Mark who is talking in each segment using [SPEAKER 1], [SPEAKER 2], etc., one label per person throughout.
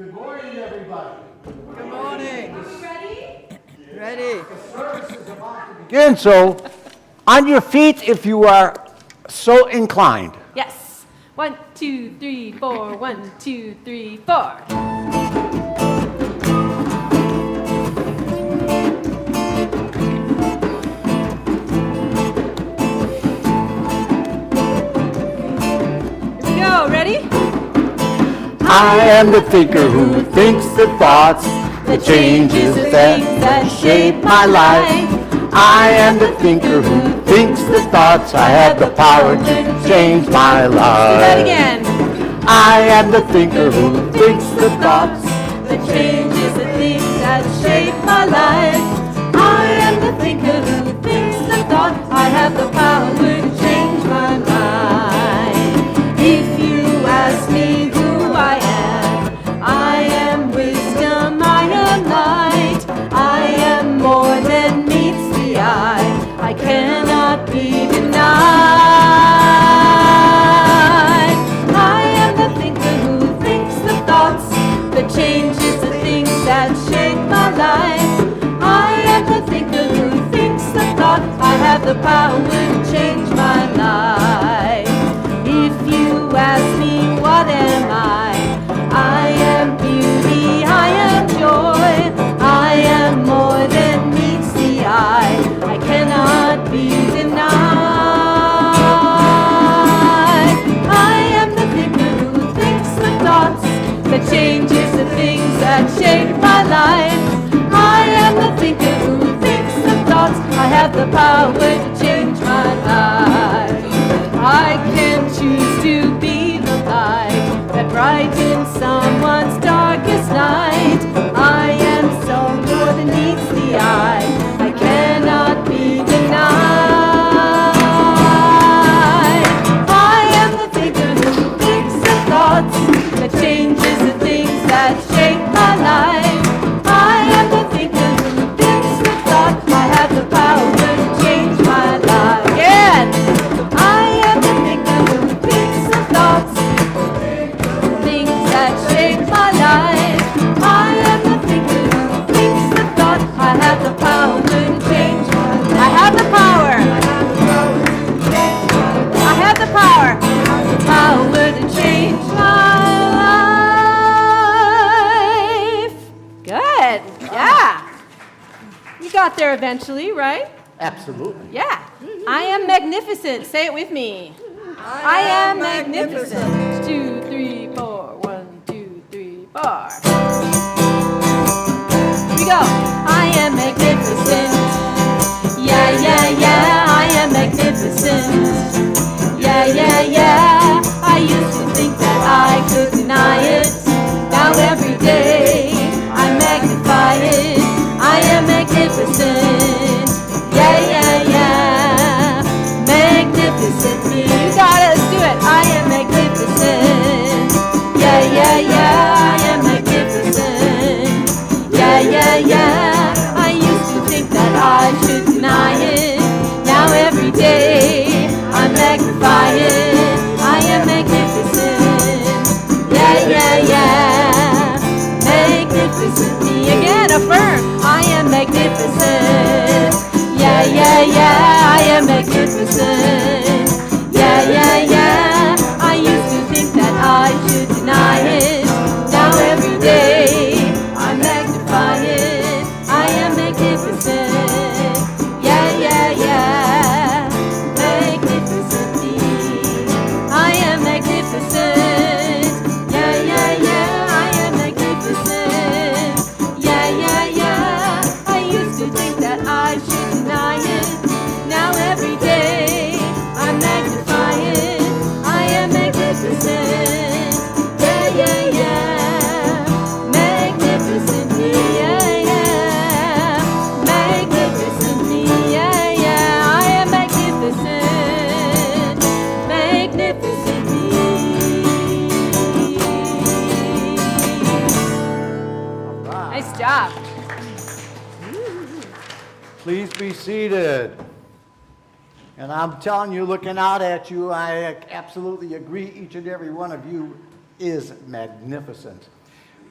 [SPEAKER 1] Good morning, everybody.
[SPEAKER 2] Good morning.
[SPEAKER 3] Are we ready?
[SPEAKER 2] Ready?
[SPEAKER 1] The service is about to begin, so on your feet if you are so inclined.
[SPEAKER 3] Yes. 1, 2, 3, 4. 1, 2, 3, 4. Here we go. Ready?
[SPEAKER 1] I am the thinker who thinks the thoughts, the changes that shape my life. I am the thinker who thinks the thoughts. I have the power to change my
[SPEAKER 3] Do
[SPEAKER 1] life.
[SPEAKER 3] that again.
[SPEAKER 1] I am the thinker who thinks the thoughts.
[SPEAKER 3] The changes the things that shape my life. I am the thinker who thinks the thought. I have the power to change my mind. If you ask me who I am wisdom, I am light. I am more than meets the eye. I cannot be denied. I am the thinker who thinks the thoughts, the changes, the things that shape my life. I am the thinker who thinks the thought. I have the power to change my life. If you ask me what am I am beauty, I am joy. I am more than meets the eye. I cannot be denied. I am the thinker who thinks the thoughts, the changes, the things that shape my life. I am the thinker who thinks the thoughts. I have the power to change my life. I can choose to be the light that brightens someone's darkest night. I am so more than meets the eye. I cannot be denied. I am the thinker who thinks the thoughts, the changes, the things that shape my life. I am the thinker who thinks the thought. I have the power to change my life. Again. I am the thinker who thinks the thoughts, things that shape my life. I am the thinker who thinks the thought. I have the power to change my life. I have the power. I have the power. The power to change my life. Good. Yeah. You got there eventually, right?
[SPEAKER 1] Absolutely.
[SPEAKER 3] Yeah. I am magnificent. Say it with me. I am magnificent. 2, 3, 4. 1, 2, 3, 4. Here we go. I am magnificent. Yeah, yeah, yeah. I am magnificent. Yeah, yeah, yeah. I used to think that I could deny it. Now every day I magnify it. I am magnificent. Yeah, yeah, yeah. Magnificent me. You got it. Let's do it. I am magnificent. Yeah, yeah, yeah. I am magnificent. Yeah, yeah, yeah. I used to think that I should deny it. Now every day I magnify it. I am magnificent. Yeah, yeah, yeah. Magnificent me. Again, affirm. I am magnificent. Yeah, yeah, yeah. I am magnificent. Yeah, yeah, yeah. I used to think that I should deny it. Now every day I magnify it. I am magnificent. Yeah, yeah, yeah. Magnificent me. I am magnificent. Yeah, yeah, yeah. I am magnificent. Yeah, yeah, yeah. I used to think that I should deny it. Now every day I magnify it. I am magnificent. Yeah, yeah, yeah. Magnificent me. Yeah, yeah. Magnificent me. Yeah, yeah. I am magnificent. Magnificent me. Nice job.
[SPEAKER 1] Please be seated. And I'm telling you, looking out at you, I absolutely agree. Each and every one of you is magnificent.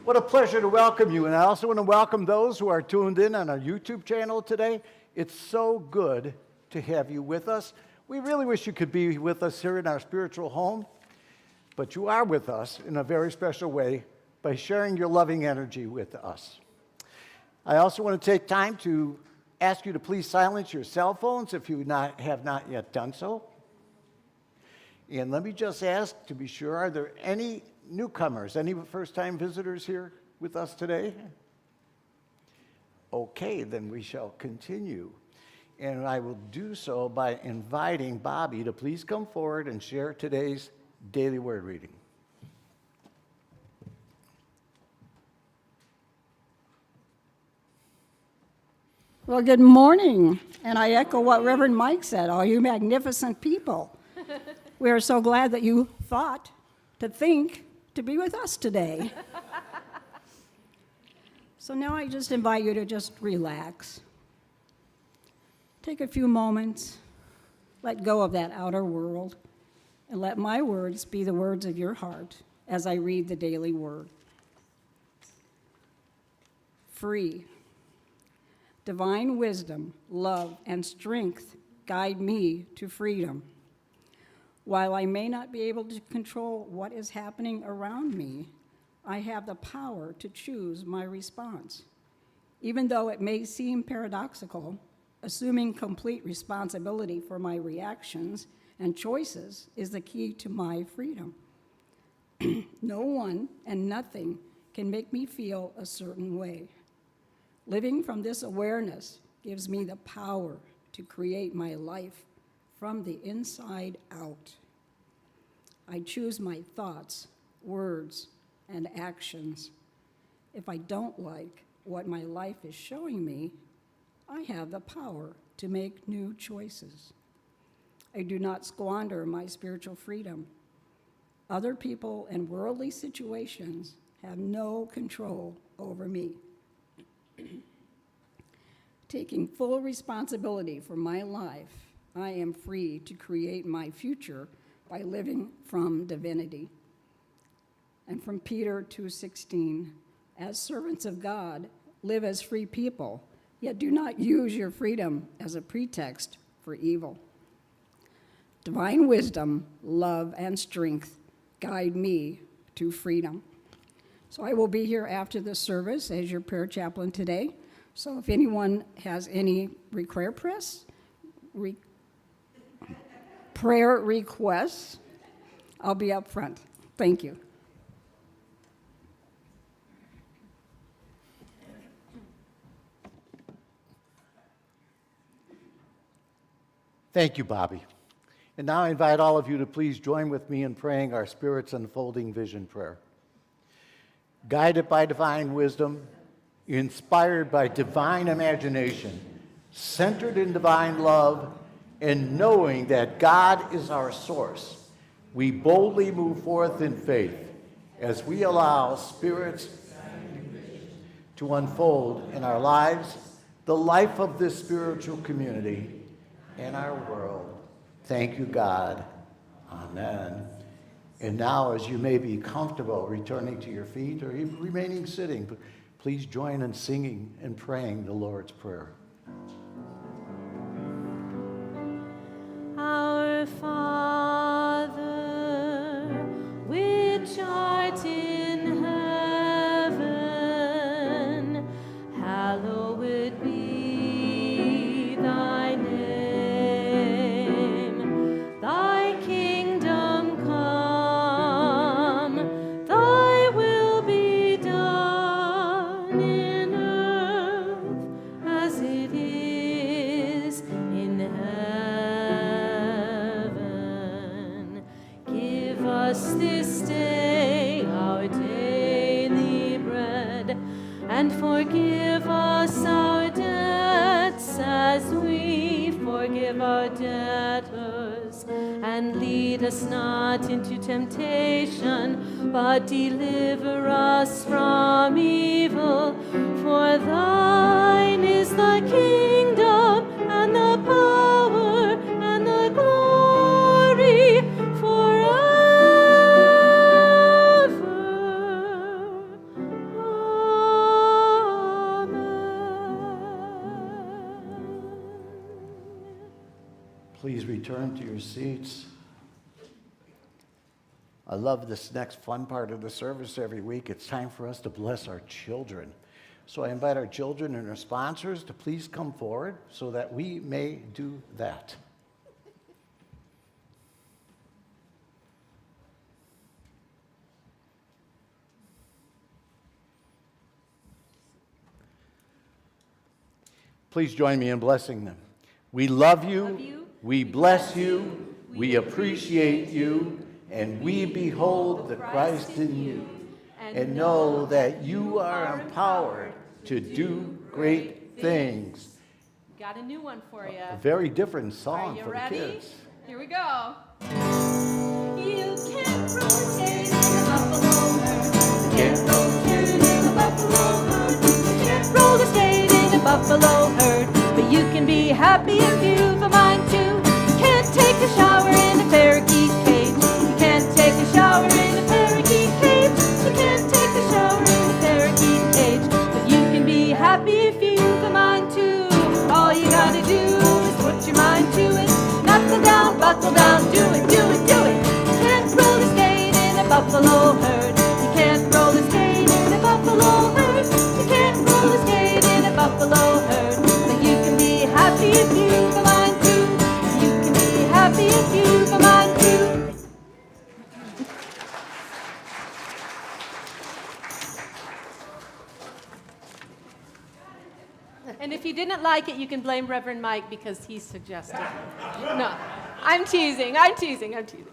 [SPEAKER 1] What a pleasure to welcome you. And I also want to welcome those who are tuned in on our YouTube channel today. It's so good to have you with us. We really wish you could be with us here in our spiritual home, but you are with us in a very special way by sharing your loving energy with us. I also want to take time to ask you to please silence your cell phones if you have not yet done so. And let me just ask to be sure, are there any newcomers, any first-time visitors here with us today? Okay, then we shall continue. And I will do so by inviting Bobby to please come forward and share today's daily word reading.
[SPEAKER 4] Well, good morning. And I echo what Reverend Mike said, all you magnificent people. We are so glad that you thought to think to be with us today. So now I just invite you to just relax. Take a few moments, let go of that outer world, and let my words be the words of your heart as I read the daily word. Free. Divine wisdom, love, and strength guide me to freedom. While I may not be able to control what is happening around me, I have the power to choose my response. Even though it may seem paradoxical, assuming complete responsibility for my reactions and choices is the key to my freedom. No one and nothing can make me feel a certain way. Living from this awareness gives me the power to create my life from the inside out. I choose my thoughts, words, and actions. If I don't like what my life is showing me, I have the power to make new choices. I do not squander my spiritual freedom. Other people and worldly situations have no control over me. Taking full responsibility for my life, I am free to create my future by living from divinity. And from Peter 2:16, as servants of God, live as free people, yet do not use your freedom as a pretext for evil. Divine wisdom, love, and strength guide me to freedom. So I will be here after the service as your prayer chaplain today. So if anyone has any prayer requests, I'll be up front. Thank you.
[SPEAKER 1] Thank you, Bobby. And now I invite all of you to please join with me in praying our Spirit's unfolding vision prayer. Guided by divine wisdom, inspired by divine imagination, centered in divine love, and knowing that God is our source, we boldly move forth in faith as we allow Spirit's to unfold in our lives, the life of this spiritual community, and our world. Thank you, God. Amen. And now, as you may be comfortable returning to your feet or even remaining sitting, please join in singing and praying the Lord's Prayer.
[SPEAKER 3] Our Father, which art in heaven, hallowed be thy name. Thy kingdom come, thy will be done in earth as it is in heaven. Give us this day our daily bread, and forgive us our debts as we forgive our debtors. And lead us not into temptation, but deliver us from evil. For thine is the kingdom, and the power, and the glory forever.
[SPEAKER 1] return to your seats. I love this next fun part of the service every week. It's time for us to bless our children. So I invite our children and our sponsors to please come forward so that we may do that. Please join me in blessing them. We love you, we bless you, we appreciate you, and we behold the Christ in you, and know that you are empowered to do great things.
[SPEAKER 3] Got a new one for you.
[SPEAKER 1] A very different song
[SPEAKER 3] Are you
[SPEAKER 1] for
[SPEAKER 3] ready?
[SPEAKER 1] the kids.
[SPEAKER 3] Here we go. You can't rotate in a buffalo herd. You can't rotate in a buffalo herd. You can't roller skate in a buffalo herd. But you can be happy if you've a mind to. You can't take a shower in a parakeet cage. You can't take a shower in a parakeet cage. You can't take a shower in a parakeet cage. But you can be happy if you've a mind to. All you gotta do is put your mind to it. Knuckle down, buckle down, do it, do it, do it. You can't roller skate in a buffalo herd. You can't roller skate in a buffalo herd. You can't roller skate in a buffalo herd. But you can be happy if you've a mind to. You can be happy if you've a mind to. And if you didn't like it, you can blame Reverend Mike because he suggested it. No, I'm teasing, I'm teasing, I'm teasing.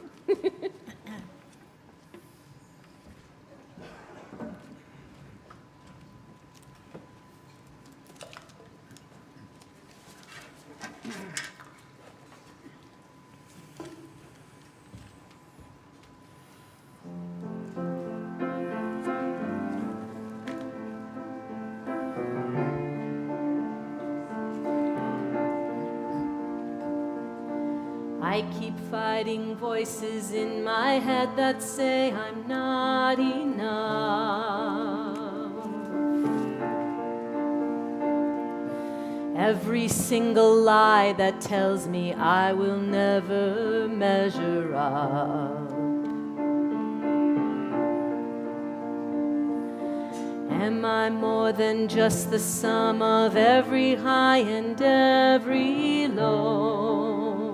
[SPEAKER 3] I keep fighting voices in my head that say I'm not enough. Every single lie that tells me I will never measure up. Am I more than just the sum of every high and every low?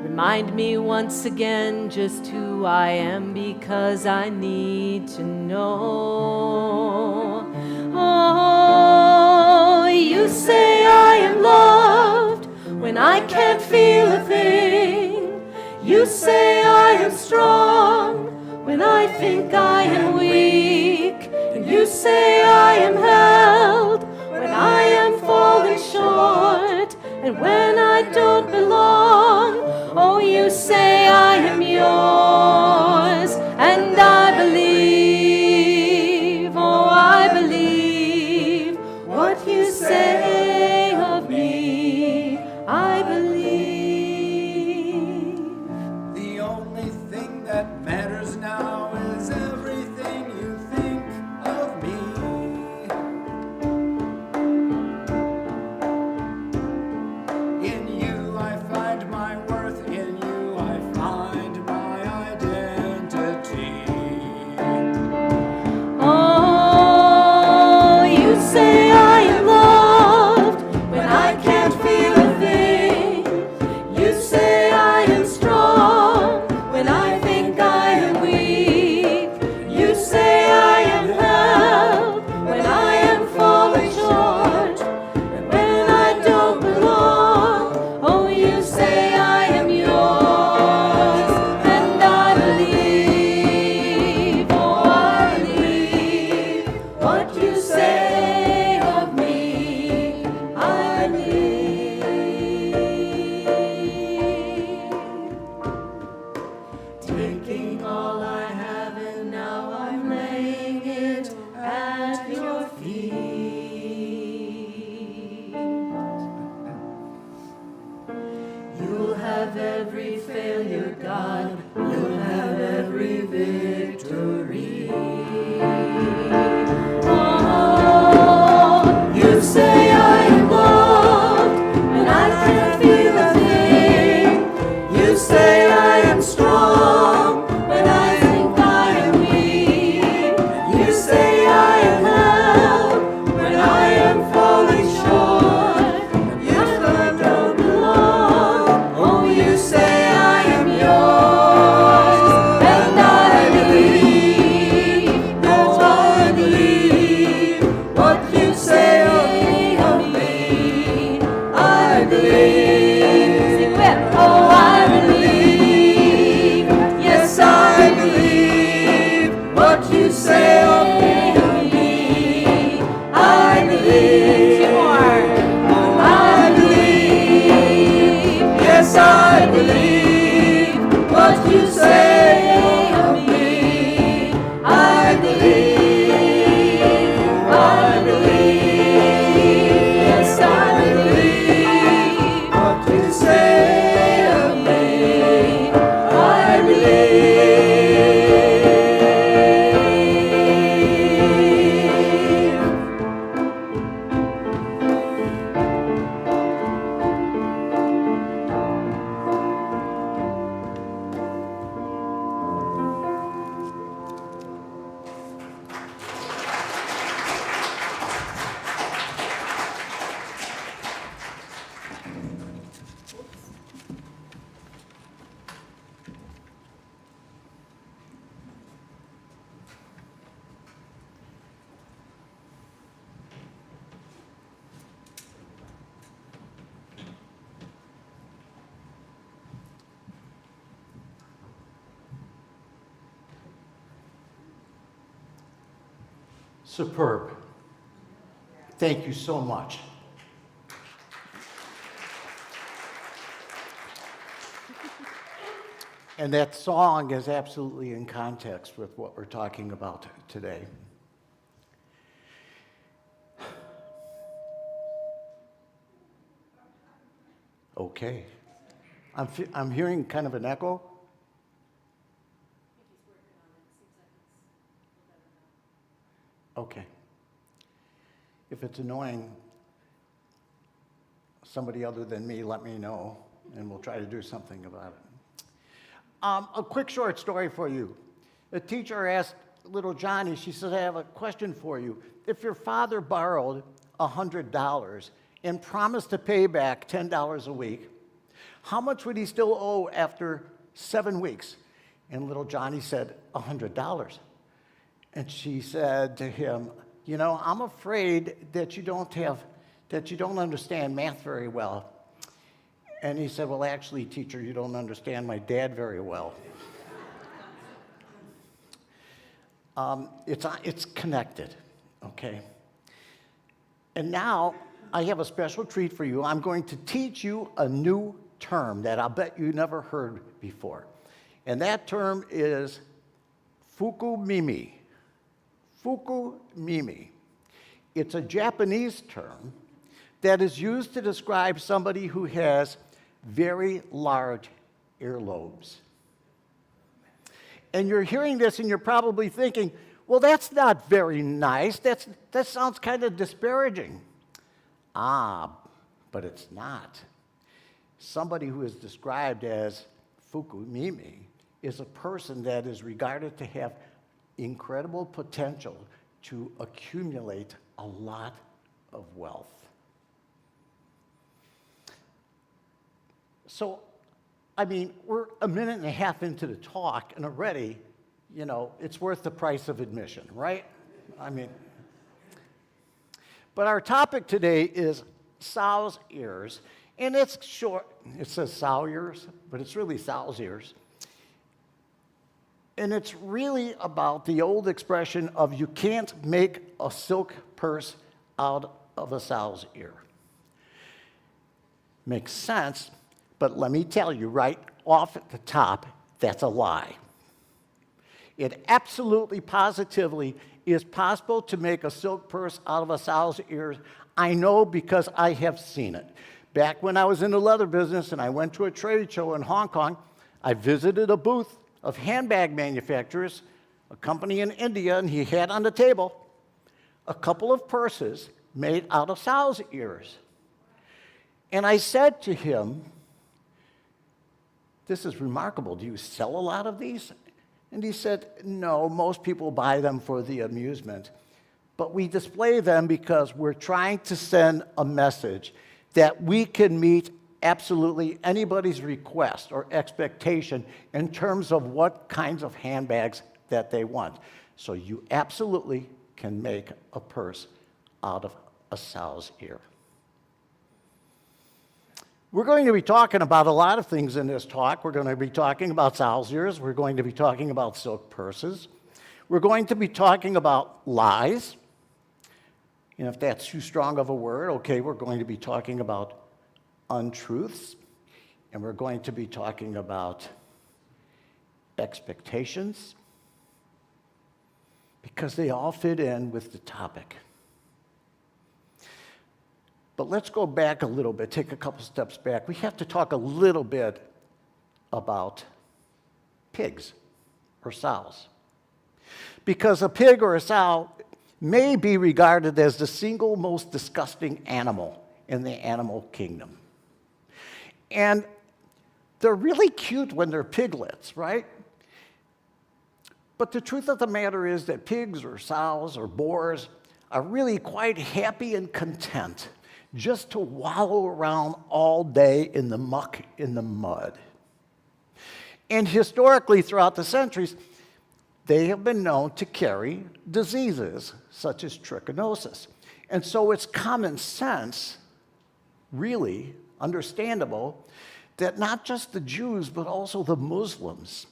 [SPEAKER 3] Remind me once again just who I am, because I need to know. Oh, you say I am loved when I can't feel a thing. You say I am strong when I think I am weak. And you say I am held when I am falling short and when I don't belong. Oh, you say I am yours, and I believe, oh, I believe what you say of me. I believe.
[SPEAKER 5] The only thing that matters now is everything you think of me. In you I find my worth, in you I find my identity.
[SPEAKER 3] Oh, you say I am loved when I can't feel a thing. You say I am strong when I think I am weak. You say I am held when I am falling short and when I don't belong. Oh, you say I am yours, and I believe, oh, I believe what you say of me. I believe. Taking all I have and now I'm laying it at your feet. You'll have every failure, God. You'll have every victory. Oh, you say I am loved
[SPEAKER 1] Superb. Thank you so much. And that song is absolutely in context with what we're talking about today. Okay. I'm hearing kind of an echo. Okay. If it's annoying, somebody other than me, let me know, and we'll try to do something about it. A quick short story for you. A teacher asked little Johnny, she said, I have a question for you. If your father borrowed $100 and promised to pay back $10 a week, how much would he still owe after 7 weeks? And little Johnny said, $100. And she said to him, you know, I'm afraid that you don't understand math very well. And he said, well, actually, teacher, you don't understand my dad very well. It's connected, okay? And now I have a special treat for you. I'm going to teach you a new term that I'll bet you never heard before. And that term is fukumimi. Fukumimi. It's a Japanese term that is used to describe somebody who has very large earlobes. And you're hearing this and you're probably thinking, well, that's not very nice. That sounds kind of disparaging. But it's not. Somebody who is described as fukumimi is a person that is regarded to have incredible potential to accumulate a lot of wealth. So, I mean, we're a minute and a half into the talk, and already, you know, it's worth the price of admission, right? I mean, but our topic today is sow's ears, and it's short. It says sow ears, but it's really sow's ears. And it's really about the old expression of you can't make a silk purse out of a sow's ear. Makes sense, but let me tell you right off at the top, that's a lie. It absolutely, positively is possible to make a silk purse out of a sow's ears. I know because I have seen it. Back when I was in the leather business and I went to a trade show in Hong Kong, I visited a booth of handbag manufacturers, a company in India, and he had on the table a couple of purses made out of sow's ears. And I said to him, this is remarkable. Do you sell a lot of these? And he said, no, most people buy them for the amusement. But we display them because we're trying to send a message that we can meet absolutely anybody's request or expectation in terms of what kinds of handbags that they want. So you absolutely can make a purse out of a sow's ear. We're going to be talking about a lot of things in this talk. We're going to be talking about sow's ears. We're going to be talking about silk purses. We're going to be talking about lies. And if that's too strong of a word, okay, we're going to be talking about untruths. And we're going to be talking about expectations, because they all fit in with the topic. But let's go back a little bit, take a couple steps back. We have to talk a little bit about pigs or sows. Because a pig or a sow may be regarded as the single most disgusting animal in the animal kingdom. And they're really cute when they're piglets, right? But the truth of the matter is that pigs or sows or boars are really quite happy and content just to wallow around all day in the muck, in the mud. And historically, throughout the centuries, they have been known to carry diseases such as trichinosis. And so it's common sense, really understandable, that not just the Jews, but also the Muslims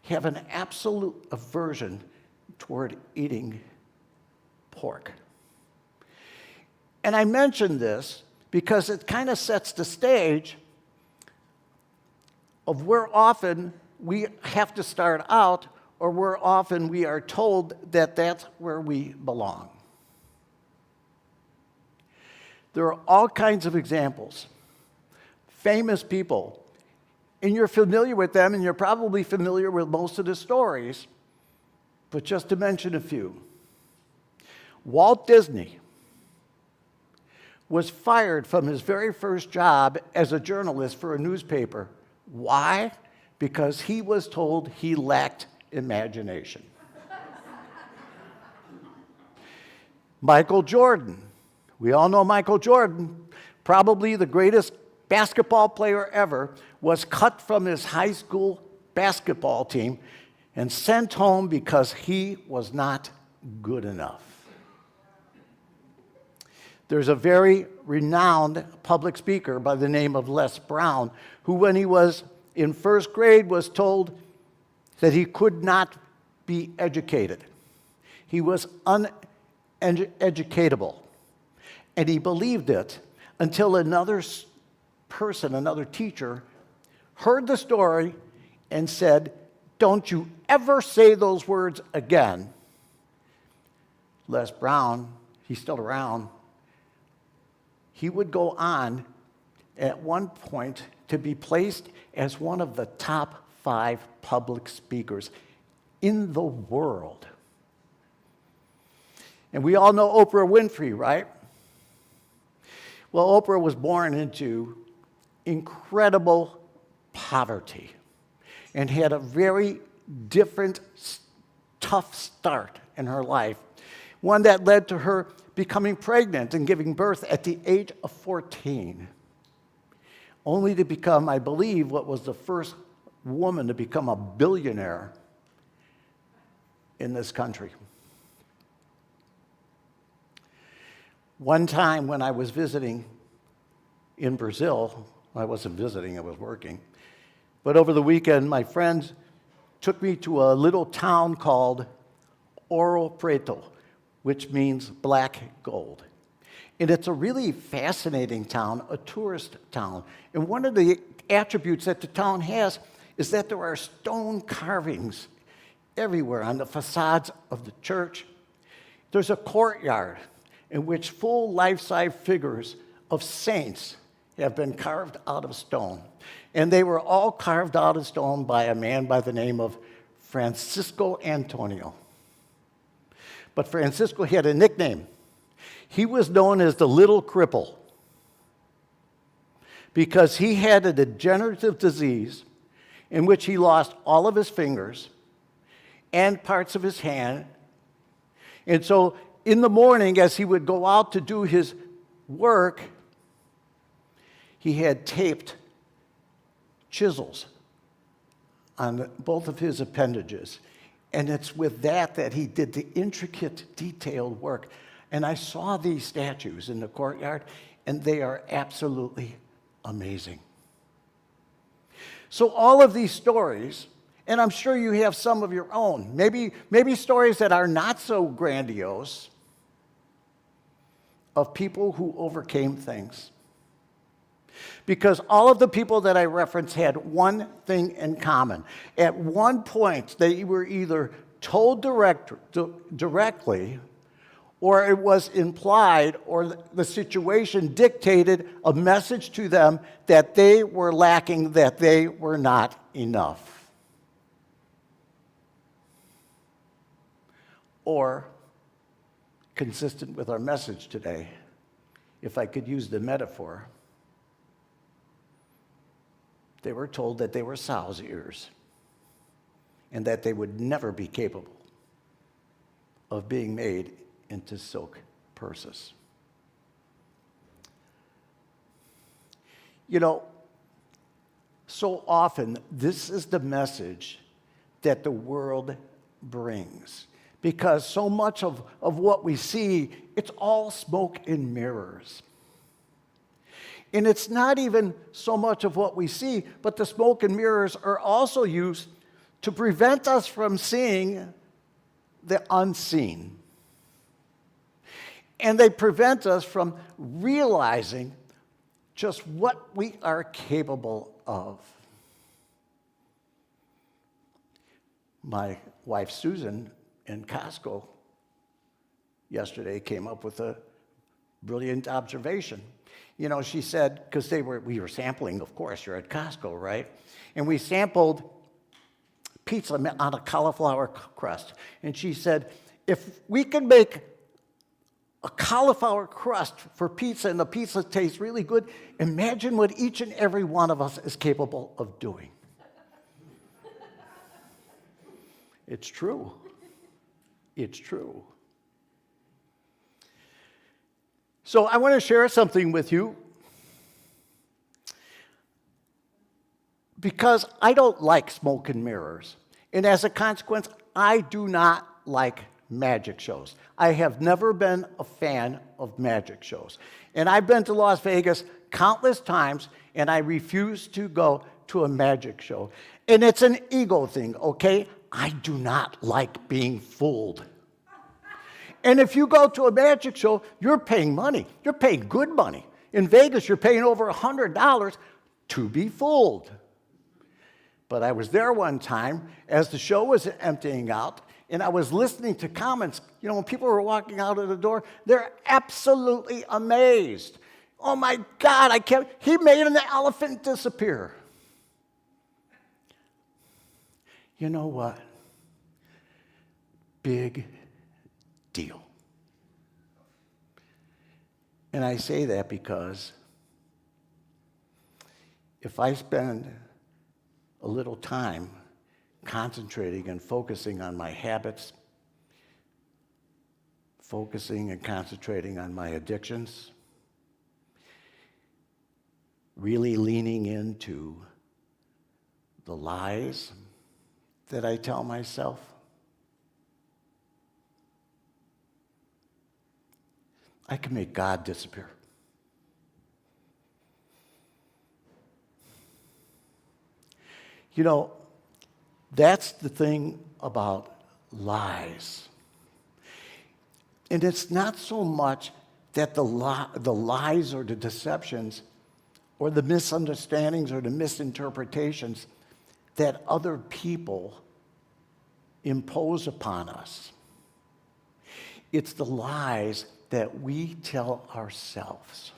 [SPEAKER 1] have an absolute aversion toward eating pork. And I mention this because it kind of sets the stage of where often we have to start out, or where often we are told that that's where we belong. There are all kinds of examples. Famous people, and you're familiar with them, and you're probably familiar with most of the stories, but just to mention a few. Walt Disney was fired from his very first job as a journalist for a newspaper. Why? Because he was told he lacked imagination. Michael Jordan. We all know Michael Jordan, probably the greatest basketball player ever, was cut from his high school basketball team and sent home because he was not good enough. There's a very renowned public speaker by the name of Les Brown, who when he was in first grade was told that he could not be educated. He was uneducatable. And he believed it until another person, another teacher, heard the story and said, "Don't you ever say those words again." Les Brown, he's still around, he would go on at one point to be placed as one of the top 5 public speakers in the world. And we all know Oprah Winfrey, right? Well, Oprah was born into incredible poverty and had a very different, tough start in her life, one that led to her becoming pregnant and giving birth at the age of 14, only to become, I believe, what was the first woman to become a billionaire in this country. One time when I was visiting in Brazil, I wasn't visiting, I was working, but over the weekend, my friends took me to a little town called Ouro Preto, which means black gold. And it's a really fascinating town, a tourist town. And one of the attributes that the town has is that there are stone carvings everywhere on the facades of the church. There's a courtyard in which full life-size figures of saints have been carved out of stone. And they were all carved out of stone by a man by the name of Francisco Antonio. But Francisco had a nickname. He was known as the Little Cripple because he had a degenerative disease in which he lost all of his fingers and parts of his hand. And so in the morning, as he would go out to do his work, he had taped chisels on both of his appendages. And it's with that he did the intricate, detailed work. And I saw these statues in the courtyard, and they are absolutely amazing. So all of these stories, and I'm sure you have some of your own, maybe stories that are not so grandiose, of people who overcame things. Because all of the people that I referenced had one thing in common. At one point, they were either told directly, or it was implied, or the situation dictated a message to them that they were lacking, that they were not enough. Or, consistent with our message today, if I could use the metaphor, they were told that they were sow's ears and that they would never be capable of being made into silk purses. You know, so often this is the message that the world brings. Because so much of what we see, it's all smoke and mirrors. And it's not even so much of what we see, but the smoke and mirrors are also used to prevent us from seeing the unseen. And they prevent us from realizing just what we are capable of. My wife, Susan, in Costco yesterday came up with a brilliant observation. You know, she said, because we were sampling, of course, you're at Costco, right? And we sampled pizza on a cauliflower crust. And she said, if we could make a cauliflower crust for pizza and the pizza tastes really good, imagine what each and every one of us is capable of doing. It's true. It's true. So I want to share something with you because I don't like smoke and mirrors. And as a consequence, I do not like magic shows. I have never been a fan of magic shows. And I've been to Las Vegas countless times, and I refuse to go to a magic show. And it's an ego thing, okay? I do not like being fooled. And if you go to a magic show, you're paying money. You're paying good money. In Vegas, you're paying over $100 to be fooled. But I was there one time as the show was emptying out, and I was listening to comments. You know, when people were walking out of the door, they're absolutely amazed. Oh my God, he made an elephant disappear. You know what? Big deal. And I say that because if I spend a little time concentrating and focusing on my habits, focusing and concentrating on my addictions, really leaning into the lies that I tell myself, I can make God disappear. You know, that's the thing about lies. And it's not so much that the lies or the deceptions or the misunderstandings or the misinterpretations that other people impose upon us. It's the lies that we tell ourselves.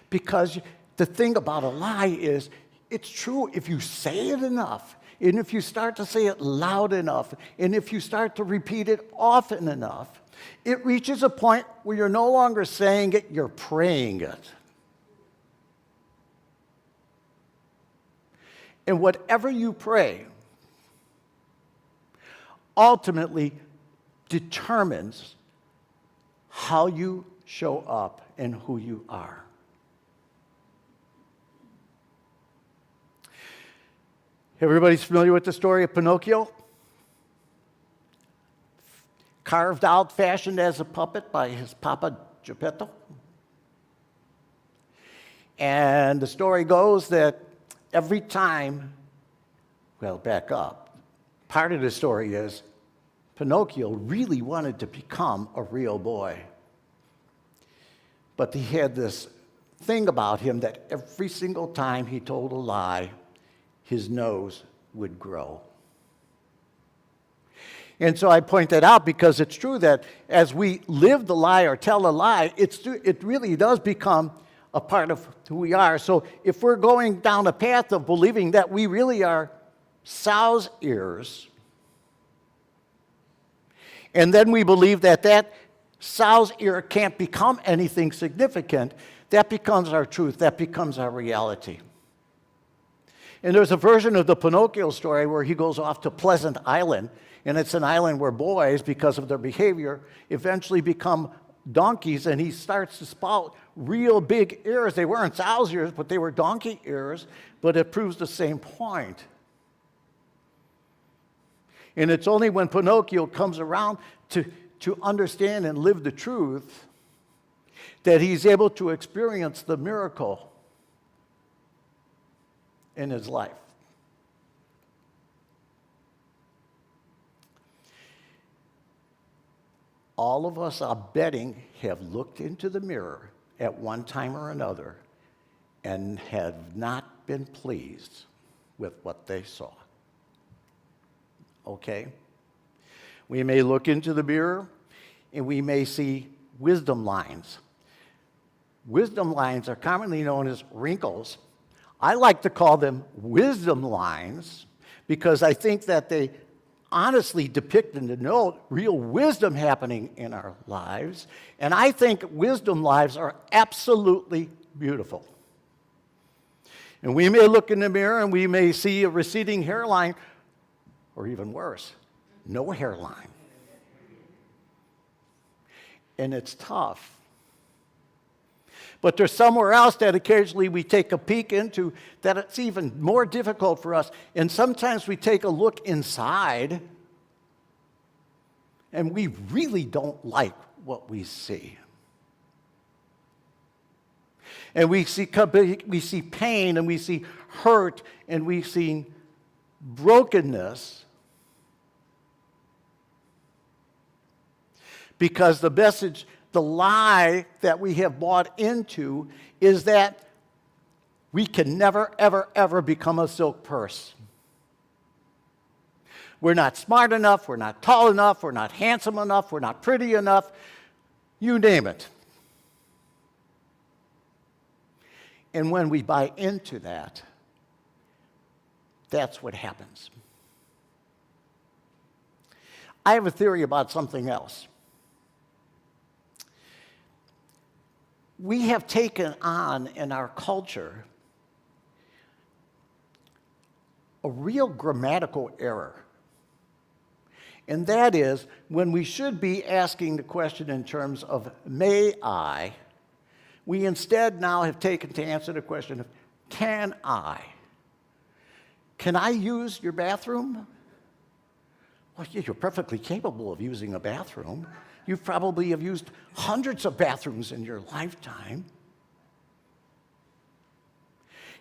[SPEAKER 1] Because the thing about a lie is, it's true if you say it enough, and if you start to say it loud enough, and if you start to repeat it often enough, it reaches a point where you're no longer saying it, you're praying it. And whatever you pray ultimately determines how you show up and who you are. Everybody's familiar with the story of Pinocchio? Carved out, fashioned as a puppet by his Papa Geppetto. And the story goes that every time, well, back up. Part of the story is Pinocchio really wanted to become a real boy. But he had this thing about him that every single time he told a lie, his nose would grow. And so I point that out because it's true that as we live the lie or tell a lie, it really does become a part of who we are. So if we're going down a path of believing that we really are sow's ears, and then we believe that sow's ear can't become anything significant, that becomes our truth, that becomes our reality. And there's a version of the Pinocchio story where he goes off to Pleasant Island, and it's an island where boys, because of their behavior, eventually become donkeys, and he starts to spout real big ears. They weren't sow's ears, but they were donkey ears, but it proves the same point. And it's only when Pinocchio comes around to understand and live the truth that he's able to experience the miracle in his life. all of us, I'm betting, have looked into the mirror at one time or another and have not been pleased with what they saw. Okay? We may look into the mirror and we may see wisdom lines. Wisdom lines are commonly known as wrinkles. I like to call them wisdom lines because I think that they honestly depict and denote real wisdom happening in our lives. And I think wisdom lives are absolutely beautiful. And we may look in the mirror and we may see a receding hairline, or even worse, no hairline. And it's tough. But there's somewhere else that occasionally we take a peek into that it's even more difficult for us. And sometimes we take a look inside and we really don't like what we see. And we see pain and we see hurt and we see brokenness. Because the message, the lie that we have bought into is that we can never, ever, ever become a silk purse. We're not smart enough, we're not tall enough, we're not handsome enough, we're not pretty enough, you name it. And when we buy into that, that's what happens. I have a theory about something else. We have taken on in our culture a real grammatical error. And that is when we should be asking the question in terms of may I, we instead now have taken to answer the question of can I? Can I use your bathroom? Well, yeah, you're perfectly capable of using a bathroom. You probably have used hundreds of bathrooms in your lifetime.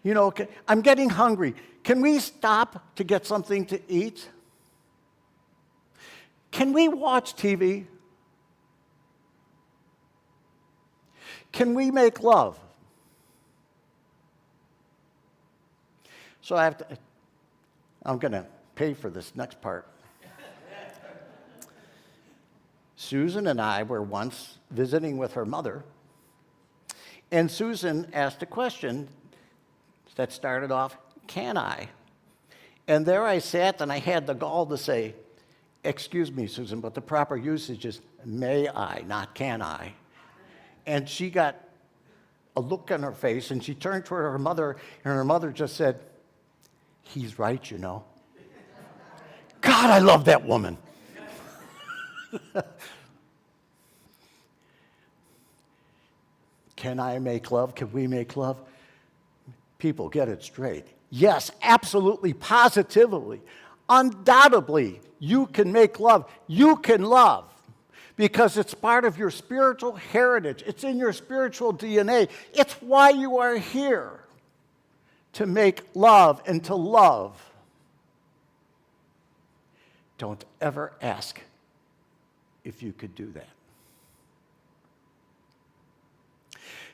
[SPEAKER 1] You know, I'm getting hungry. Can we stop to get something to eat? Can we watch TV? Can we make love? So I'm going to pay for this next part. Susan and I were once visiting with her mother, and Susan asked a question that started off, can I? And there I sat, and I had the gall to say, excuse me, Susan, but the proper usage is may I, not can I. And she got a look on her face, and she turned toward her mother, and her mother just said, he's right, you know. God, I love that woman. Can I make love? Can we make love? People, get it straight. Yes, absolutely, positively, undoubtedly, you can make love. You can love because it's part of your spiritual heritage. It's in your spiritual DNA. It's why you are here, to make love and to love. Don't ever ask if you could do that.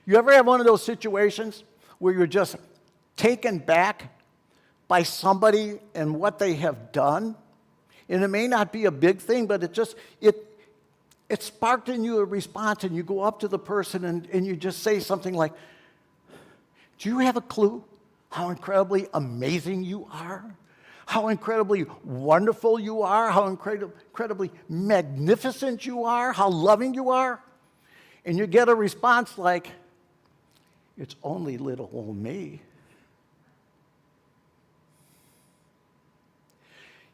[SPEAKER 1] You ever have one of those situations where you're just taken back by somebody and what they have done? And it may not be a big thing, but it sparked in you a response, and you go up to the person and you just say something like, do you have a clue how incredibly amazing you are? How incredibly wonderful you are? How incredibly magnificent you are? How loving you are? And you get a response like, it's only little old me.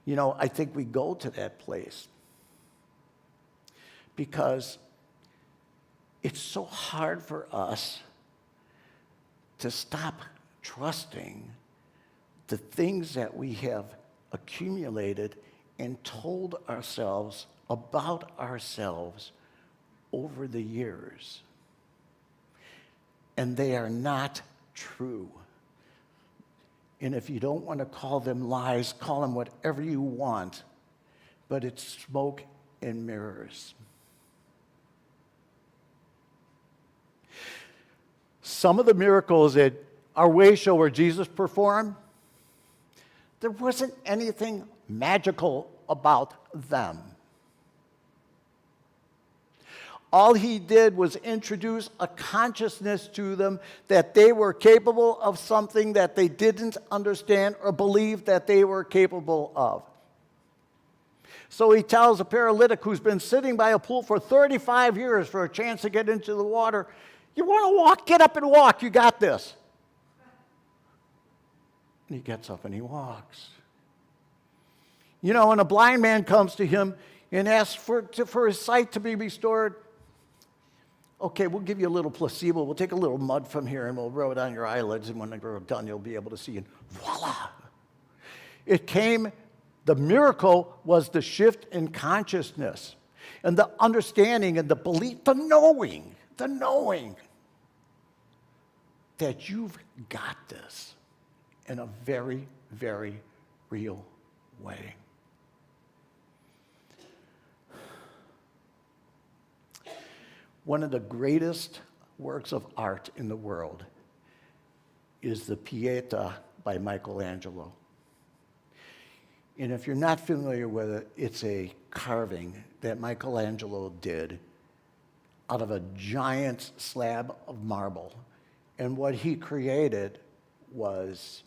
[SPEAKER 1] You know, I think we go to that place because it's so hard for us to stop trusting the things that we have accumulated and told ourselves about ourselves over the years. And they are not true. And if you don't want to call them lies, call them whatever you want, but it's smoke and mirrors. some of the miracles that our way show where Jesus performed, there wasn't anything magical about them. All he did was introduce a consciousness to them that they were capable of something that they didn't understand or believe that they were capable of. So he tells a paralytic who's been sitting by a pool for 35 years for a chance to get into the water, "You want to walk? Get up and walk. You got this." And he gets up and he walks. You know, when a blind man comes to him and asks for his sight to be restored, "Okay, we'll give you a little placebo. We'll take a little mud from here and we'll rub it on your eyelids, and when we're done, you'll be able to see." And voila! The miracle was the shift in consciousness and the understanding and the belief, the knowing that you've got this in a very, very real way. One of the greatest works of art in the world is the Pieta by Michelangelo. And if you're not familiar with it, it's a carving that Michelangelo did out of a giant slab of marble. And what he created was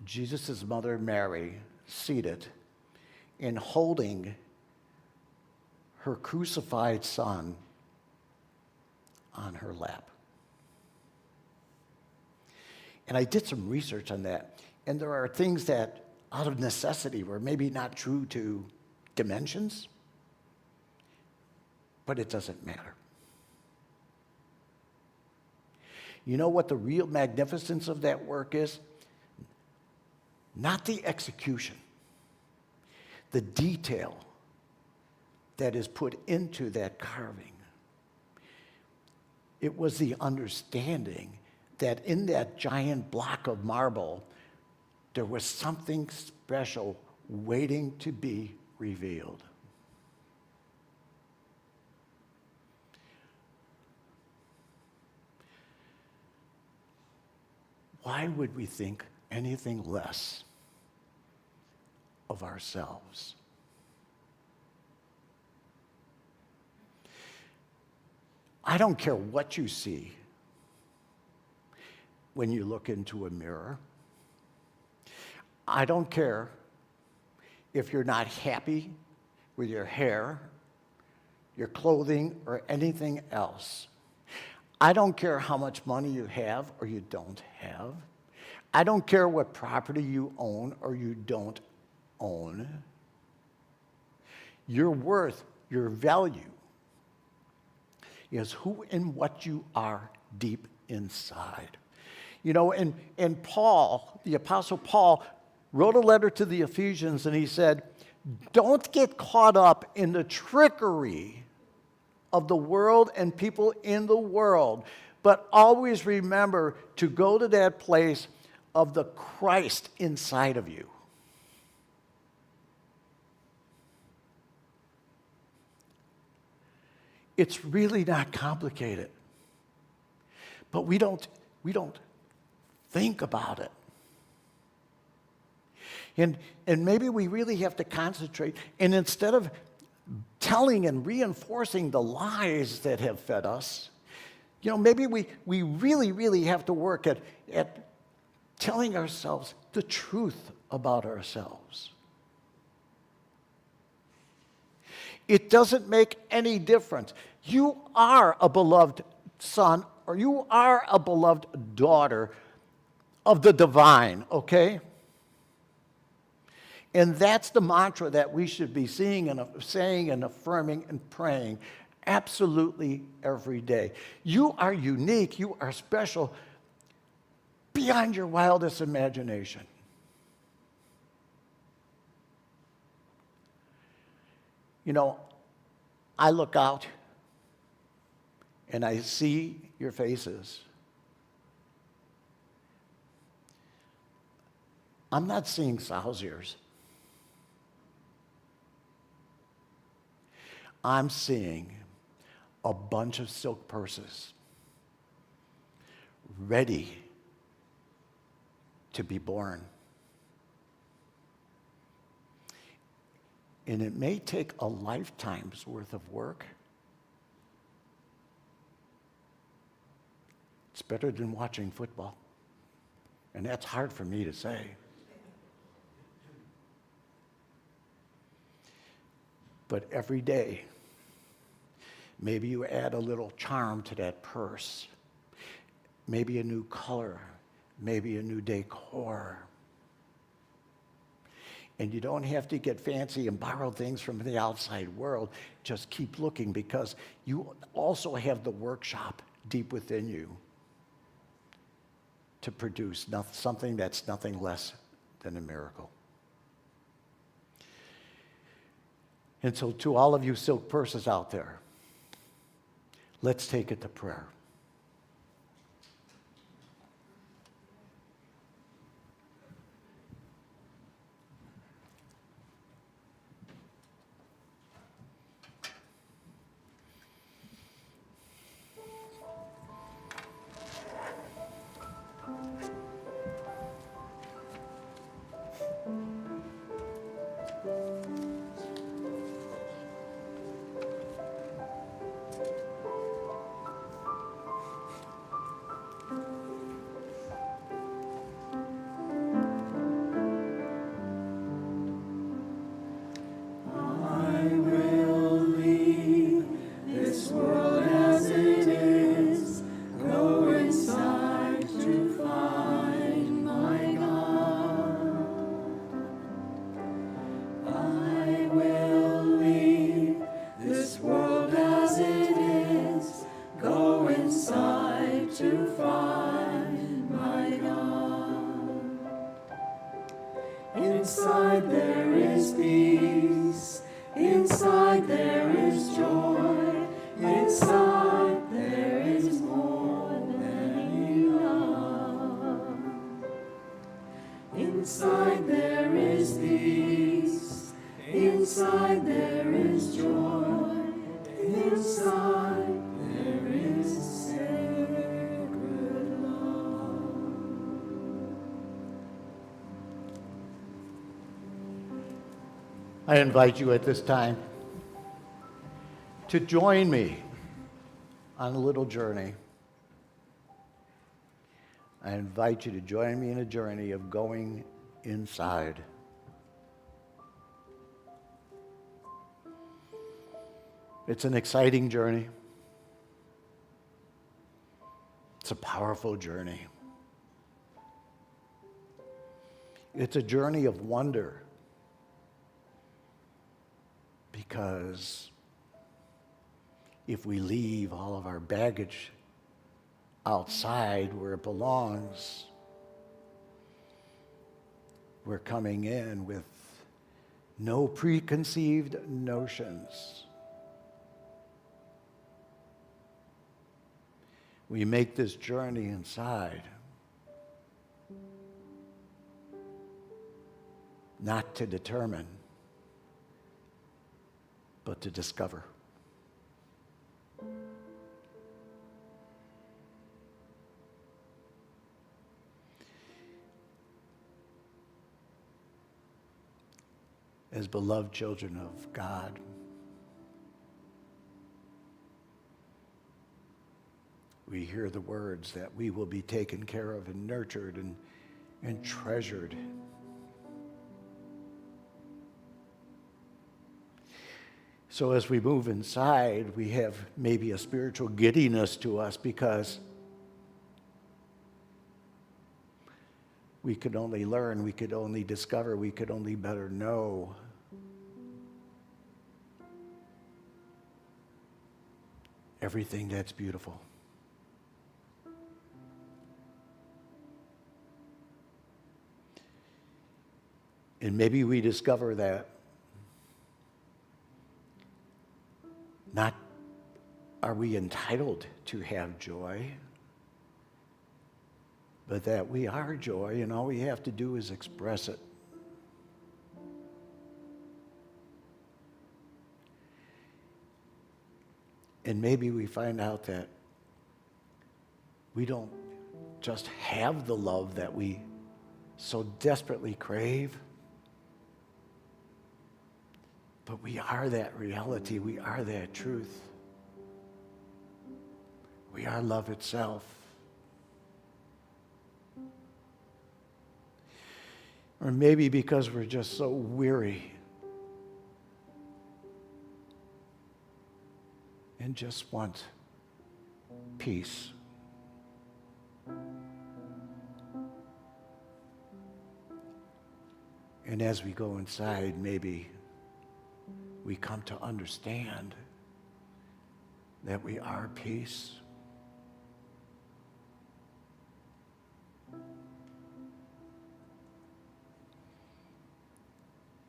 [SPEAKER 1] Jesus' mother Mary seated and holding her crucified son on her lap. And I did some research on that, and there are things that out of necessity were maybe not true to dimensions, but it doesn't matter. You know what the real magnificence of that work is? Not the execution, the detail that is put into that carving. It was the understanding that in that giant block of marble, there was something special waiting to be revealed. Why would we think anything less of ourselves? I don't care what you see when you look into a mirror. I don't care if you're not happy with your hair, your clothing, or anything else. I don't care how much money you have or you don't have. I don't care what property you own or you don't own. Your worth, your value, is who and what you are deep inside. You know, and Paul, the Apostle Paul, wrote a letter to the Ephesians, and he said, don't get caught up in the trickery of the world and people in the world, but always remember to go to that place of the Christ inside of you. It's really not complicated, but we don't think about it. And maybe we really have to concentrate, and instead of telling and reinforcing the lies that have fed us, you know, maybe we really have to work at telling ourselves the truth about ourselves. It doesn't make any difference. You are a beloved son, or you are a beloved daughter of the divine, okay? And that's the mantra that we should be seeing and saying and affirming and praying absolutely every day. You are unique. You are special beyond your wildest imagination. You know, I look out and I see your faces. I'm not seeing sow's ears. I'm seeing a bunch of silk purses ready to be born. And it may take a lifetime's worth of work. It's better than watching football. And that's hard for me to say. But every day, maybe you add a little charm to that purse. Maybe a new color, maybe a new decor. And you don't have to get fancy and borrow things from the outside world. Just keep looking, because you also have the workshop deep within you to produce something that's nothing less than a miracle. And so to all of you silk purses out there, let's take it to prayer.
[SPEAKER 5] Inside there is peace, inside there is joy, inside there is more than enough. Inside there is peace, inside there is joy, inside there is sacred love.
[SPEAKER 1] I invite you at this time to join me on a little journey. I invite you to join me in a journey of going inside. It's an exciting journey. It's a powerful journey. It's a journey of wonder, because if we leave all of our baggage outside where it belongs, we're coming in with no preconceived notions. We make this journey inside, not to determine, but to discover. As beloved children of God, we hear the words that we will be taken care of and nurtured and treasured. So as we move inside, we have maybe a spiritual giddiness to us, because we could only learn, we could only discover, we could only better know. Everything that's beautiful. And maybe we discover that not are we entitled to have joy, but that we are joy, and all we have to do is express it. And maybe we find out that we don't just have the love that we so desperately crave. But we are that reality. We are that truth. We are love itself. Or maybe because we're just so weary and just want peace. And as we go inside, maybe we come to understand that we are peace.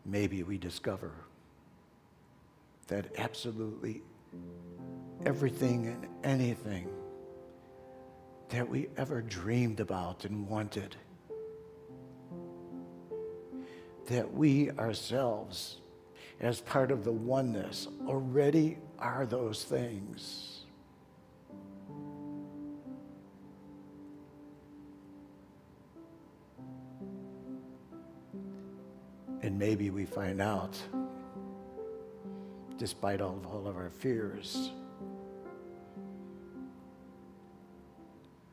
[SPEAKER 1] Maybe we discover that absolutely everything and anything that we ever dreamed about and wanted, that we ourselves, as part of the oneness, already are those things. And maybe we find out, despite all of our fears,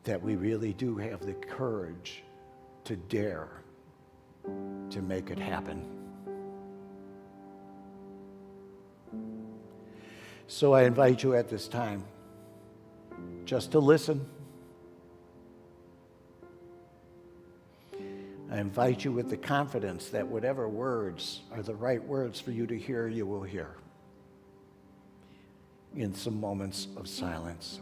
[SPEAKER 1] that we really do have the courage to dare to make it happen. So I invite you at this time just to listen. I invite you with the confidence that whatever words are the right words for you to hear, you will hear in some moments of silence.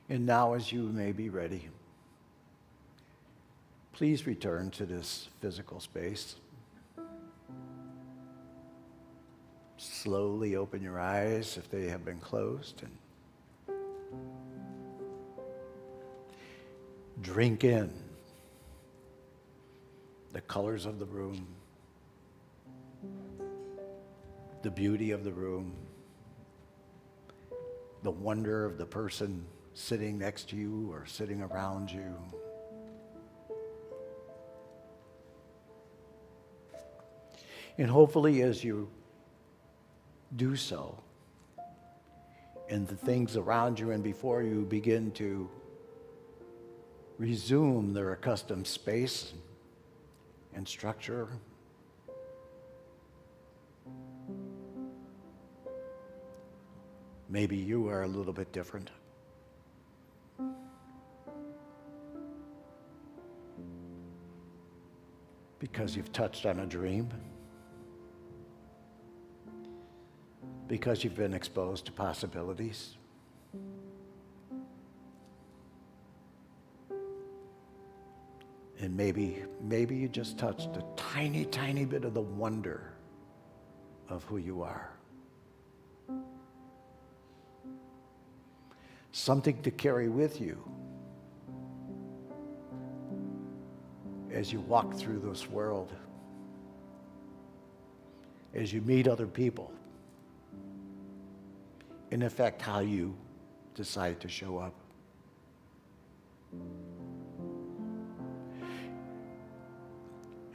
[SPEAKER 1] And now, as you may be ready, please return to this physical space. Slowly open your eyes if they have been closed, and drink in the colors of the room, the beauty of the room, the wonder of the person sitting next to you or sitting around you. And hopefully as you do so, and the things around you and before you begin to resume their accustomed space and structure, maybe you are a little bit different. Because you've touched on a dream, because you've been exposed to possibilities, and maybe you just touched a tiny, tiny bit of the wonder of who you are. Something to carry with you as you walk through this world, as you meet other people, in effect, how you decide to show up.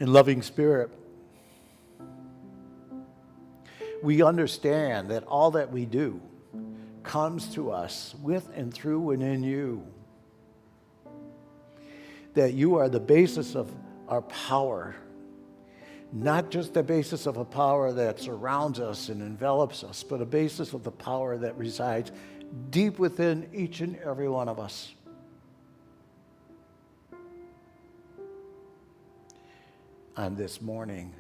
[SPEAKER 1] In loving spirit, we understand that all that we do comes to us with and through and in you. That you are the basis of our power, not just the basis of a power that surrounds us and envelops us, but a basis of the power that resides deep within each and every one of us. On this morning,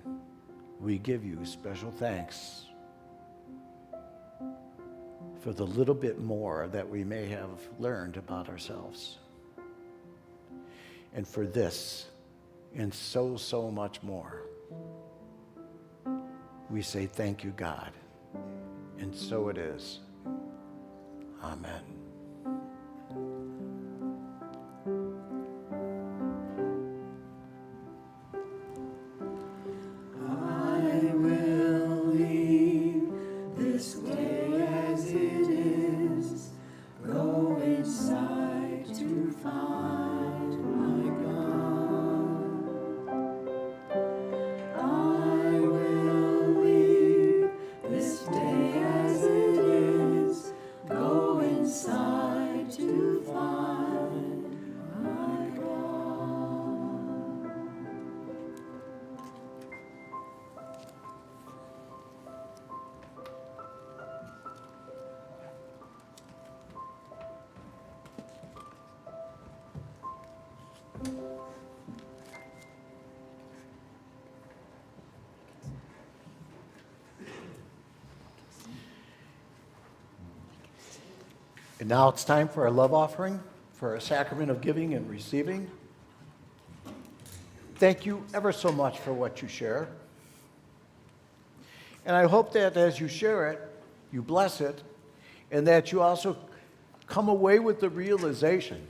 [SPEAKER 1] we give you special thanks for the little bit more that we may have learned about ourselves. And for this, and so much more, we say thank you, God. And so it is. Amen.
[SPEAKER 5] I will leave this way as it is, go inside to find my God. I will leave this day as it is, go inside to find my God.
[SPEAKER 1] And now it's time for our love offering, for our sacrament of giving and receiving. Thank you ever so much for what you share. And I hope that as you share it, you bless it, and that you also come away with the realization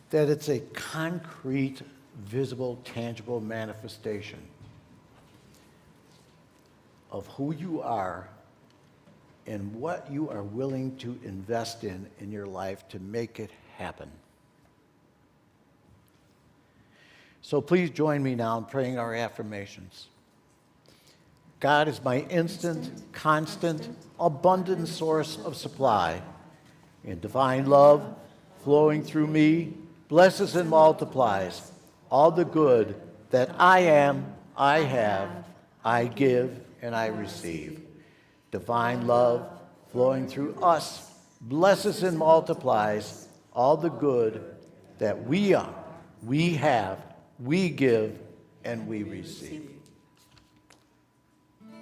[SPEAKER 1] that it's a concrete, visible, tangible manifestation of who you are and what you are willing to invest in your life to make it happen. So please join me now in praying our affirmations. God is my instant, constant, abundant source of supply, and divine love flowing through me blesses and multiplies all the good that I am, I have, I give, and I receive. Divine love flowing through us blesses and multiplies all the good that we are, we have, we give, and we receive.
[SPEAKER 3] You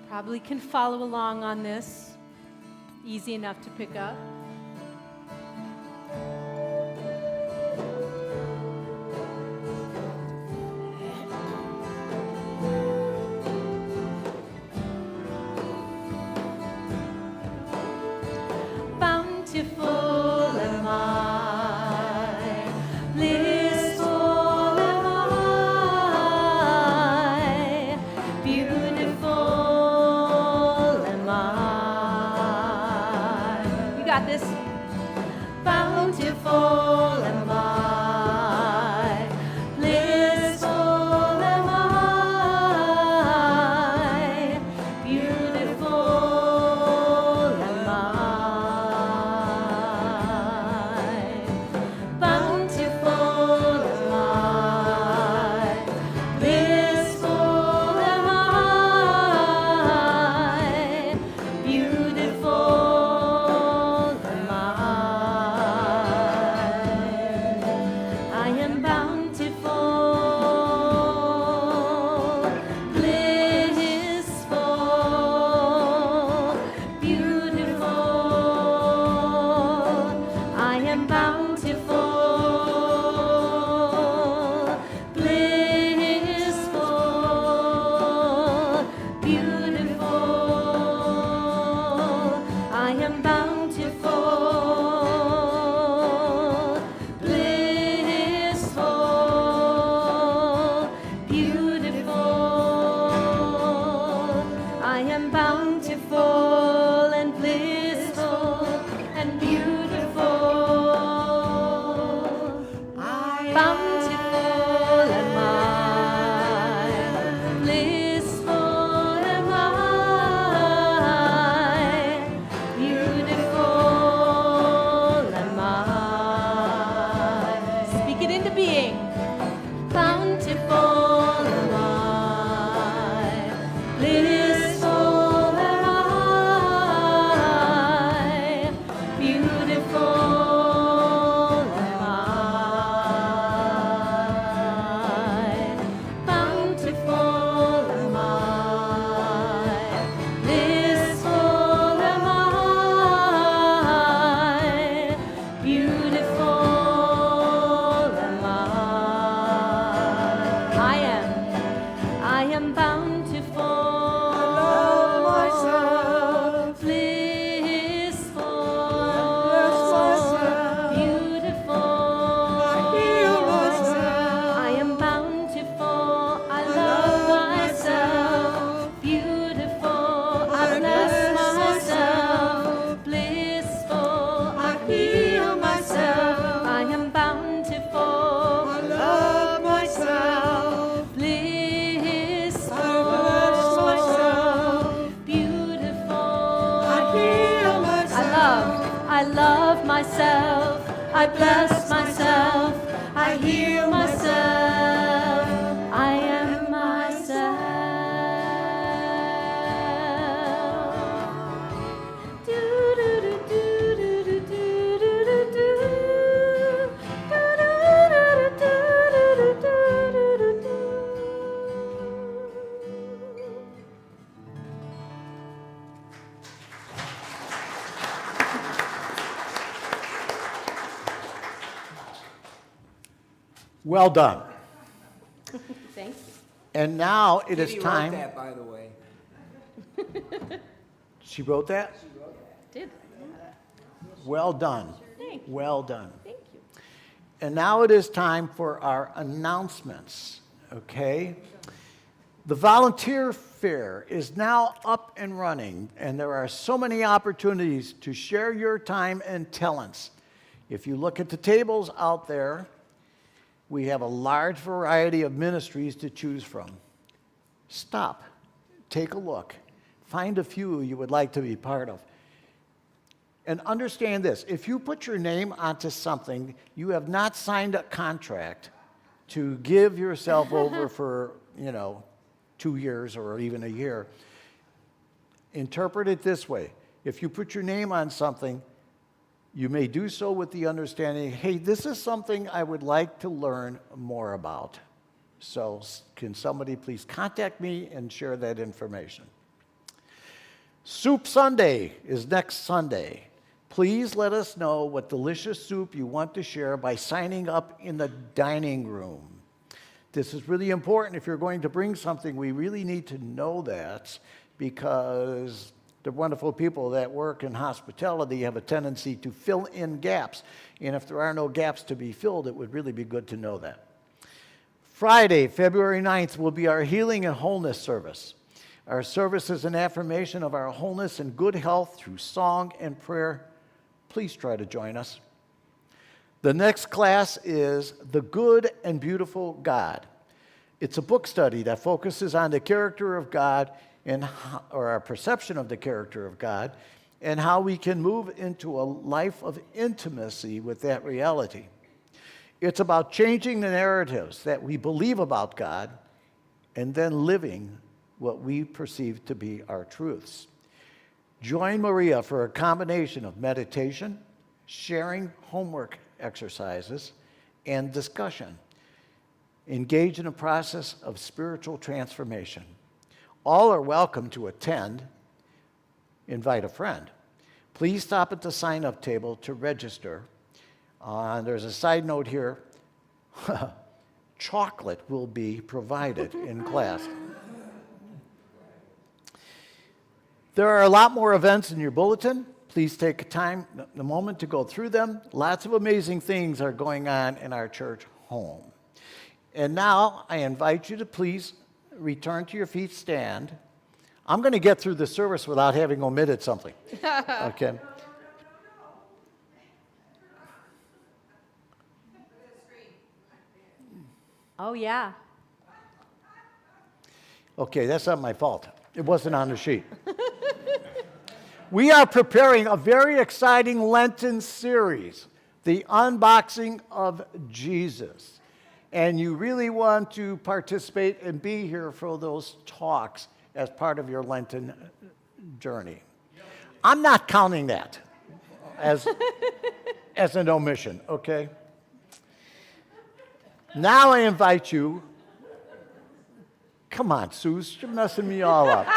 [SPEAKER 3] probably can follow along on this. Easy enough to pick up. Bountiful am I, blissful am I, beautiful am I. You got this? Bountiful am I, blissful am I, beautiful am I. Bountiful am I, blissful am I, beautiful am I. I am bountiful, blissful, beautiful. I am bountiful, blissful, beautiful. I am bountiful, blissful, beautiful. I am bountiful and blissful and beautiful. Bountiful am I, blissful am I, I love myself, I bless myself, I heal myself, I am myself.
[SPEAKER 1] Well done.
[SPEAKER 3] Thank you.
[SPEAKER 1] And now it is
[SPEAKER 5] Katie
[SPEAKER 1] time.
[SPEAKER 5] wrote that, by the way.
[SPEAKER 1] She wrote that?
[SPEAKER 3] Did.
[SPEAKER 1] Well done.
[SPEAKER 3] Thank you.
[SPEAKER 1] Well done.
[SPEAKER 3] Thank you.
[SPEAKER 1] And now it is time for our announcements, okay? The volunteer fair is now up and running, and there are so many opportunities to share your time and talents. If you look at the tables out there, we have a large variety of ministries to choose from. Stop, take a look, find a few you would like to be part of. And understand this, if you put your name onto something, you have not signed a contract to give yourself over for, 2 years or even a year. Interpret it this way. If you put your name on something, you may do so with the understanding, hey, this is something I would like to learn more about. So can somebody please contact me and share that information? Soup Sunday is next Sunday. Please let us know what delicious soup you want to share by signing up in the dining room. This is really important. If you're going to bring something, we really need to know that, because the wonderful people that work in hospitality have a tendency to fill in gaps. And if there are no gaps to be filled, it would really be good to know that. Friday, February 9th, will be our healing and wholeness service. Our service is an affirmation of our wholeness and good health through song and prayer. Please try to join us. The next class is The Good and Beautiful God. It's a book study that focuses on the character of God or our perception of the character of God, and how we can move into a life of intimacy with that reality. It's about changing the narratives that we believe about God and then living what we perceive to be our truths. Join Maria for a combination of meditation, sharing homework exercises, and discussion. Engage in a process of spiritual transformation. All are welcome to attend. Invite a friend. Please stop at the sign-up table to register. There's a side note here. Chocolate will be provided in class. There are a lot more events in your bulletin. Please take a moment to go through them. Lots of amazing things are going on in our church home. And now I invite you to please return to your feet, stand. I'm going to get through the service without having omitted something. Okay.
[SPEAKER 3] Oh, yeah.
[SPEAKER 1] Okay, that's not my fault. It wasn't on the sheet. We are preparing a very exciting Lenten series, the unboxing of Jesus. And you really want to participate and be here for those talks as part of your Lenten journey. I'm not counting that as an omission, okay? Now I invite you. Come on, Suze, you're messing me all up.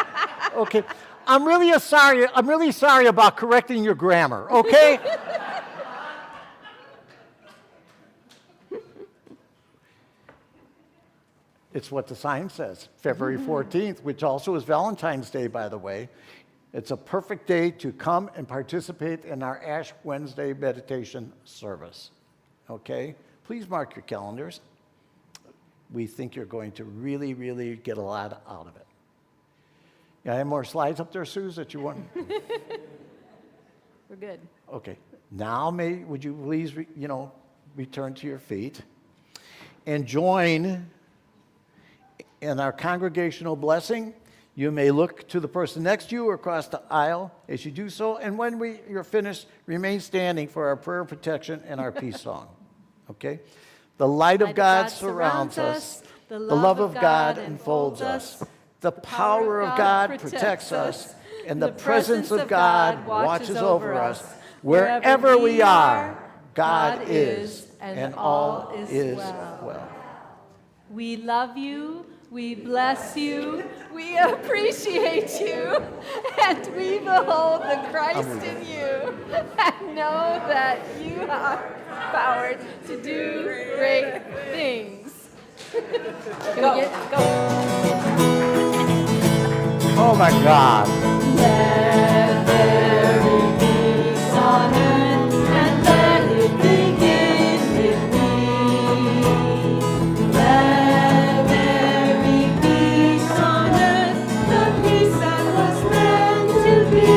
[SPEAKER 1] Okay, I'm really sorry about correcting your grammar, okay? It's what the sign says, February 14th, which also is Valentine's Day, by the way. It's a perfect day to come and participate in our Ash Wednesday meditation service, okay? Please mark your calendars. We think you're going to really, really get a lot out of it. Yeah, any more slides up there, Suze, that you want?
[SPEAKER 3] We're good.
[SPEAKER 1] Okay. Now, would you please, return to your feet and join in our congregational blessing. You may look to the person next to you or across the aisle as you do so, and when you're finished, remain standing for our prayer of protection and our peace song. Okay? The light of God surrounds us. The love of God enfolds us. The power of God protects us. And the presence of God watches over us. Wherever we are, God is, and all is well.
[SPEAKER 3] We love you, we bless you, we appreciate you, and we behold the Christ in you, and know that you are empowered to do great things. Go.
[SPEAKER 1] Oh my God.
[SPEAKER 3] Let there be peace on earth, and let it begin with me. Let there be peace on earth, the peace that was meant to be.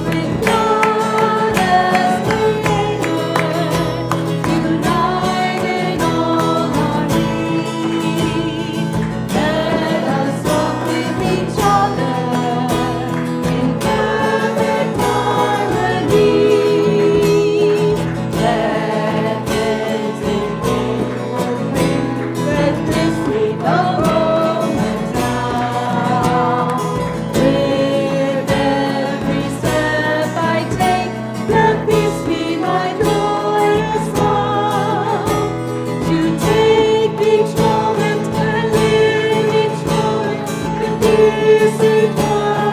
[SPEAKER 3] With God as the Maker, united in all our need. Let us walk with each other in perfect harmony. Let this begin with this sweet aroma now. With every step I take, let peace be my glorious vow. To take each moment and live each moment with peace eternally.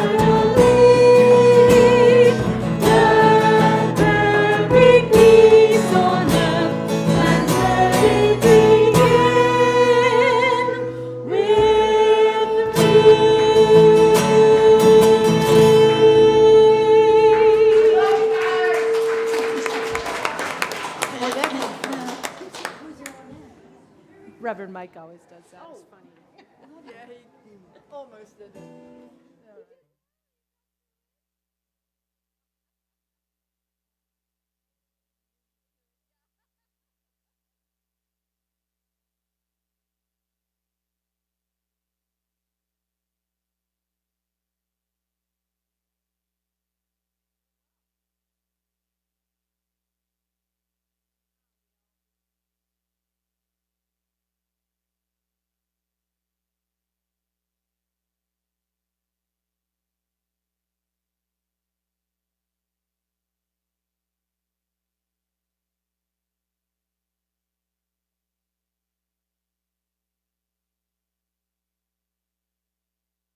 [SPEAKER 3] Let there be peace on earth, and let it begin with me. Reverend Mike always does that. It's funny.
[SPEAKER 2] Yeah, he almost did it.